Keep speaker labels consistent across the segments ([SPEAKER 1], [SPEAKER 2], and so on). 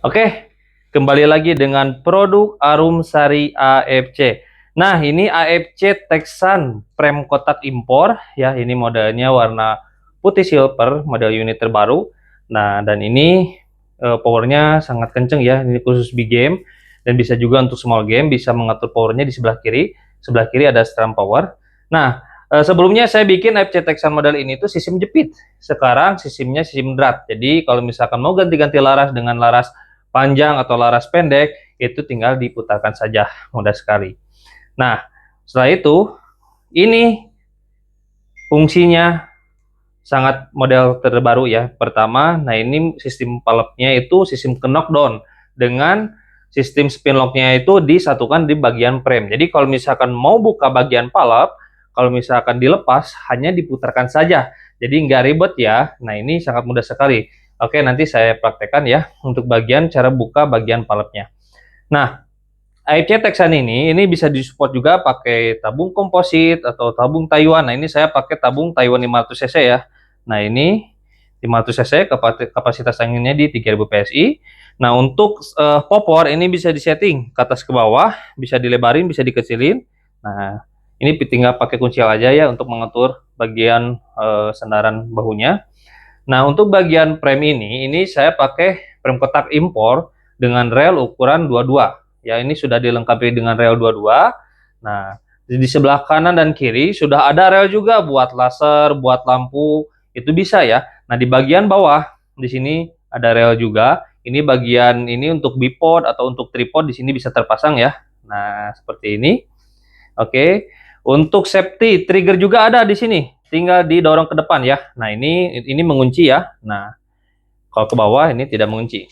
[SPEAKER 1] Oke, kembali lagi dengan produk Arumsari AFC. Nah, ini AFC Texan frame kotak impor ya. Ini modelnya warna putih silver, model unit terbaru. Nah, dan ini powernya sangat kenceng ya. Ini khusus big game dan bisa juga untuk small game, bisa mengatur powernya di sebelah kiri. Sebelah kiri ada strum power. Nah, sebelumnya saya bikin AFC Texan model ini tuh sistem jepit. Sekarang sistemnya sistem drat. Jadi kalau misalkan mau ganti-ganti laras dengan laras panjang atau laras pendek, itu tinggal diputarkan saja, mudah sekali. Nah, setelah itu, ini fungsinya sangat model terbaru ya. Pertama, nah ini sistem palepnya itu sistem knockdown dengan sistem spin locknya itu disatukan di bagian frame. Jadi kalau misalkan mau buka bagian palep, kalau misalkan dilepas, hanya diputarkan saja. Jadi nggak ribet ya. Nah ini sangat mudah sekali. Oke, nanti saya praktekkan ya untuk bagian cara buka bagian palepnya. Nah, AFC Texan ini bisa disupport juga pakai tabung komposit atau tabung Taiwan. Nah, ini saya pakai tabung Taiwan 500 cc ya. Nah, ini 500 cc kapasitas anginnya di 3000 PSI. Nah, untuk popor ini bisa disetting ke atas ke bawah, bisa dilebarin, bisa dikecilin. Nah, ini tinggal pakai kuncil aja ya untuk mengatur bagian sandaran bahunya. Nah, untuk bagian frame ini saya pakai frame kotak impor dengan rel ukuran 22. Ya, ini sudah dilengkapi dengan rel 22. Nah, di sebelah kanan dan kiri sudah ada rel juga buat laser, buat lampu, itu bisa ya. Nah, di bagian bawah di sini ada rel juga. Ini bagian ini untuk bipod atau untuk tripod di sini bisa terpasang ya. Nah, seperti ini. Oke. Untuk safety trigger juga ada di sini, tinggal didorong ke depan ya. Nah, ini mengunci ya. Nah, kalau ke bawah ini tidak mengunci.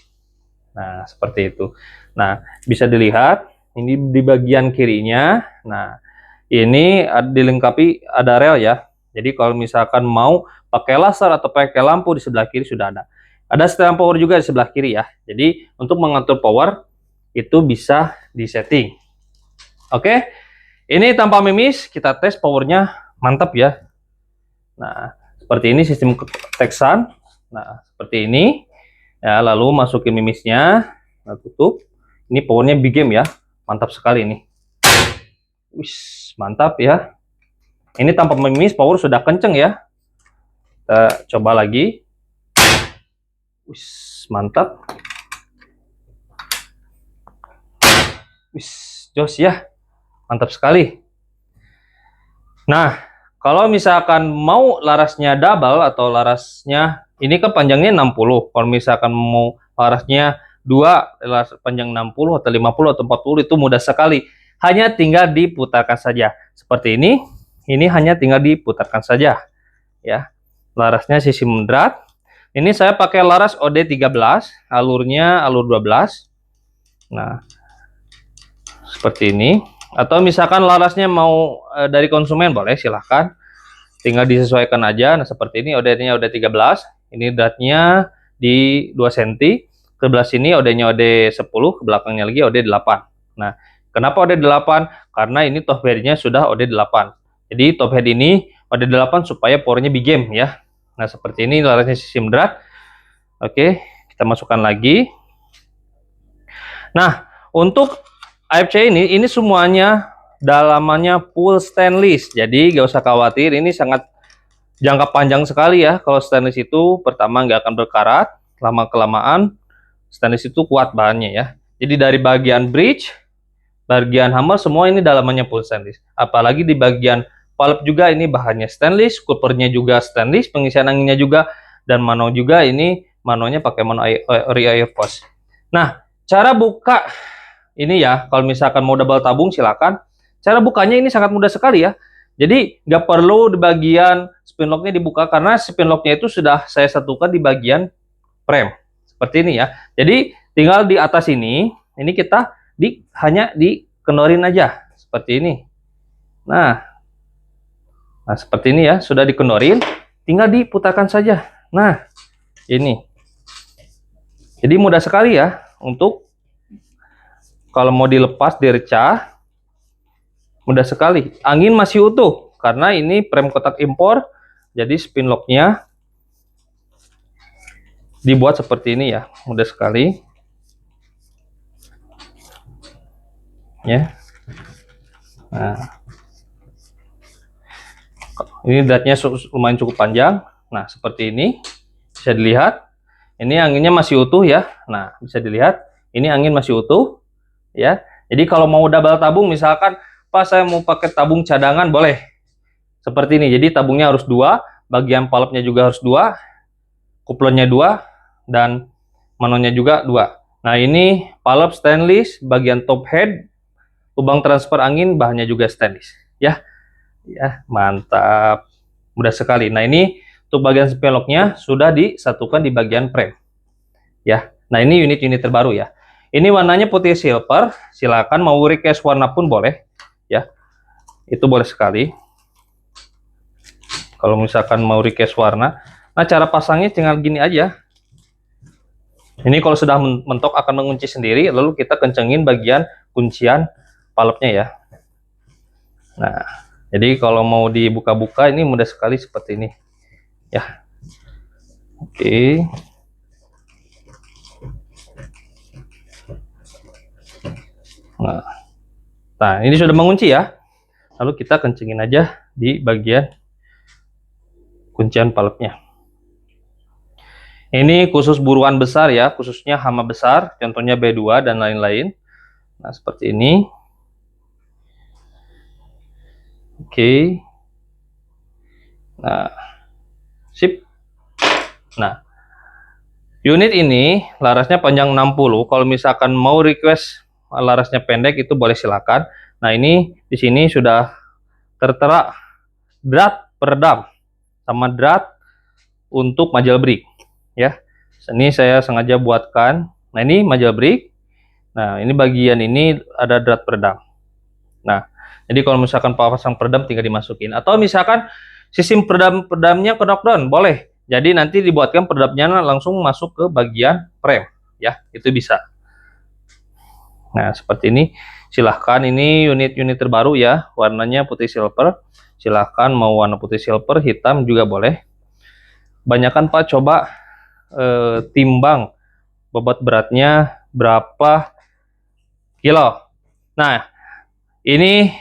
[SPEAKER 1] Nah, seperti itu. Nah, bisa dilihat ini di bagian kirinya. Nah, ini dilengkapi ada rel ya. Jadi kalau misalkan mau pakai laser atau pakai lampu, di sebelah kiri sudah ada. Ada setelan power juga di sebelah kiri ya. Jadi untuk mengatur power itu bisa disetting. Oke. Ini tanpa mimis, kita tes powernya mantap ya. Nah, seperti ini sistem Texan. Nah, seperti ini. Ya, lalu masukin mimisnya, nah, tutup. Ini powernya big game ya, mantap sekali ini. Wis, mantap ya. Ini tanpa mimis, power sudah kenceng ya. Kita coba lagi. Wis, mantap. Wis, jos ya. Mantap sekali. Nah, kalau misalkan mau larasnya double atau larasnya ini kan panjangnya 60. Kalau misalkan mau larasnya 2, laras panjang 60 atau 50 atau 40 itu mudah sekali. Hanya tinggal diputarkan saja. Seperti ini hanya tinggal diputarkan saja ya. Larasnya sisi mendrat. Ini saya pakai laras OD13, alurnya alur 12. Nah, seperti ini. Atau misalkan larasnya mau dari konsumen, boleh silahkan, tinggal disesuaikan aja. Nah, seperti ini OD-nya OD 13, ini dratnya di 2 cm, ke belah sini OD-nya OD 10, ke belakangnya lagi OD 8. Nah, kenapa OD 8? Karena ini top head-nya sudah OD 8. Jadi top head ini OD 8 supaya powernya big game ya. Nah, seperti ini larasnya sistem drat. Oke, kita masukkan lagi. Nah, untuk AFC ini semuanya dalamannya full stainless, jadi nggak usah khawatir, ini sangat jangka panjang sekali ya. Kalau stainless itu pertama nggak akan berkarat, lama kelamaan stainless itu kuat bahannya ya. Jadi dari bagian bridge, bagian hammer semua ini dalamannya full stainless. Apalagi di bagian palep juga ini bahannya stainless, covernya juga stainless, pengisian anginnya juga, dan mano juga ini manonya pakai mano ori EVOS. Nah, cara buka ini ya, kalau misalkan mau double tabung silakan. Cara bukanya ini sangat mudah sekali ya. Jadi nggak perlu di bagian spin locknya dibuka, karena spin locknya itu sudah saya satukan di bagian frame. Seperti ini ya. Jadi tinggal di atas ini kita hanya dikenorin aja. Seperti ini. Nah, seperti ini ya. Sudah dikenorin, tinggal diputarkan saja. Nah, ini. Jadi mudah sekali ya untuk kalau mau dilepas, direcah, mudah sekali. Angin masih utuh, karena ini frame kotak impor, jadi spin locknya dibuat seperti ini ya, mudah sekali. ya. Nah, ini dratnya lumayan cukup panjang. Nah, seperti ini bisa dilihat. Ini anginnya masih utuh ya. Nah, bisa dilihat ini angin masih utuh ya. Jadi kalau mau double tabung, misalkan Pak saya mau pakai tabung cadangan, boleh seperti ini. Jadi tabungnya harus 2, bagian valve-nya juga harus 2, kuplernya 2, dan manonnya juga 2. Nah, ini valve stainless, bagian top head, lubang transfer angin bahannya juga stainless ya. Ya, mantap. Mudah sekali. Nah, ini untuk bagian speloknya sudah disatukan di bagian frame ya. Nah, ini unit-unit terbaru ya. Ini warnanya putih silver. Silakan mau request warna pun boleh ya. Itu boleh sekali. Kalau misalkan mau request warna. Nah, cara pasangnya tinggal gini aja. Ini kalau sudah mentok akan mengunci sendiri, lalu kita kencengin bagian kuncian valve-nya ya. Nah, jadi kalau mau dibuka-buka ini mudah sekali seperti ini ya. Oke. Nah, ini sudah mengunci ya. Lalu kita kencengin aja di bagian kuncian valve-nya. Ini khusus buruan besar ya, khususnya hama besar, contohnya B2 dan lain-lain. Nah, seperti ini. Oke. Nah, sip. Nah, unit ini larasnya panjang 60. Kalau misalkan mau request larasnya pendek itu boleh silakan. Nah, ini di sini sudah tertera drat peredam sama drat untuk majelbrik ya. Ini saya sengaja buatkan. Nah, ini majelbrik. Nah, ini bagian ini ada drat peredam. Nah, jadi kalau misalkan pasang peredam tinggal dimasukin. Atau misalkan sistem peredamnya knockdown, boleh. Jadi nanti dibuatkan peredamnya langsung masuk ke bagian frame. Ya, itu bisa. Nah, seperti ini. Silahkan, ini unit-unit terbaru ya. Warnanya putih silver. Silahkan mau warna putih silver, hitam juga boleh. Banyakan Pak coba timbang bobot beratnya berapa kilo. Nah, ini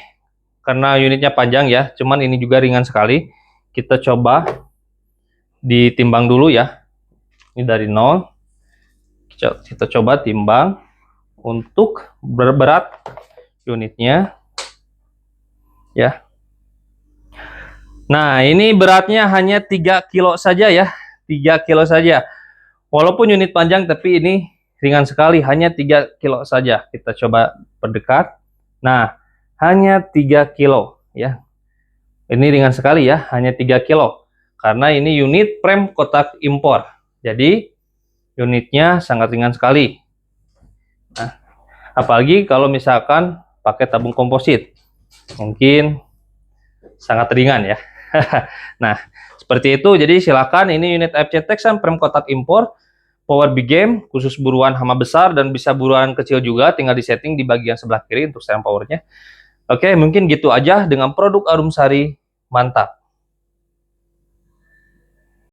[SPEAKER 1] karena unitnya panjang ya, cuman ini juga ringan sekali. Kita coba ditimbang dulu ya. Ini dari 0. Kita coba timbang untuk berat unitnya ya. Nah, ini beratnya hanya 3 kilo saja ya. 3 kilo saja. Walaupun unit panjang tapi ini ringan sekali, hanya 3 kilo saja. Kita coba perdekat. Nah, hanya 3 kilo ya. Ini ringan sekali ya, hanya 3 kilo. Karena ini unit frame kotak impor. Jadi unitnya sangat ringan sekali. Nah, apalagi kalau misalkan pakai tabung komposit. Mungkin sangat ringan ya. Nah, seperti itu. Jadi silakan, ini unit AFC Texan frame kotak impor. Power big game, khusus buruan hama besar dan bisa buruan kecil juga, tinggal disetting di bagian sebelah kiri untuk setelan powernya. Oke, mungkin gitu aja dengan produk Arumsari. Mantap.